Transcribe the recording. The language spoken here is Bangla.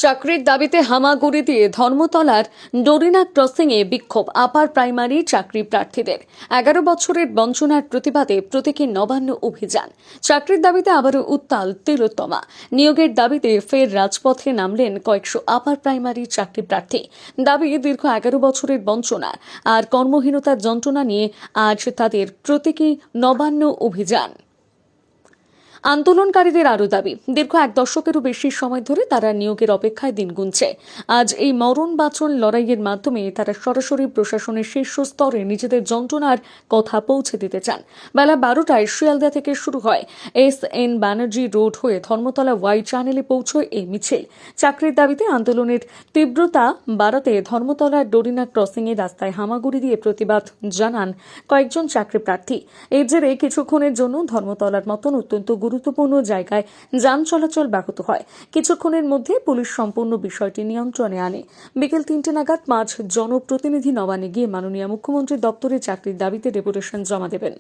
চাকরির দাবিতে হামাগুড়ি দিয়ে ধর্মতলার ডোরিনা ক্রসিংয়ে বিক্ষোভ আপার প্রাইমারি চাকরি প্রার্থীদের। 11 বছরের বঞ্চনার প্রতিবাদে প্রতীকী নবান্ন অভিযান। চাকরির দাবিতে আবারও উত্তাল তিলোত্তমা। নিয়োগের দাবিতে ফের রাজপথে নামলেন কয়েকশো আপার প্রাইমারি চাকরি প্রার্থী। দাবি দীর্ঘ 11 বছরের বঞ্চনা আর কর্মহীনতার যন্ত্রণা নিয়ে আজ তাদের প্রতীকী নবান্ন অভিযান। আন্দোলনকারীদের আরও দাবি, দীর্ঘ 1 দশকেরও বেশি সময় ধরে তারা নিয়োগের অপেক্ষায় দিন গুনছে। আজ এই মরণ বাঁচন লড়াইয়ের মাধ্যমে তারা সরাসরি প্রশাসনের শীর্ষ স্তরে নিজেদের যন্ত্রণার কথা পৌঁছে দিতে চান। বেলা 12টায় শিয়ালদা থেকে শুরু হয় SN ব্যানার্জি রোড হয়ে ধর্মতলা ওয়াই চ্যানেলে পৌঁছয় এই মিছিল। চাকরির দাবিতে আন্দোলনের তীব্রতা বাড়াতে ধর্মতলার ডোরিনা ক্রসিংয়ে রাস্তায় হামাগুড়ি দিয়ে প্রতিবাদ জানান কয়েকজন চাকরি প্রার্থী। এর জেরে কিছুক্ষণের জন্য ধর্মতলার মতন অত্যন্ত গুরুত্বপূর্ণ জায়গায় যান চলাচল ব্যাহত হয়। কিছুক্ষণের মধ্যে পুলিশ সম্পূর্ণ বিষয়টি নিয়ন্ত্রণে আনে। বিকেল 3টে নাগাদ 5 জনপ্রতিনিধি নবান্নে গিয়ে মাননীয় মুখ্যমন্ত্রীর দপ্তরে চাকরির দাবিতে ডেপুটেশন জমা দেবেন।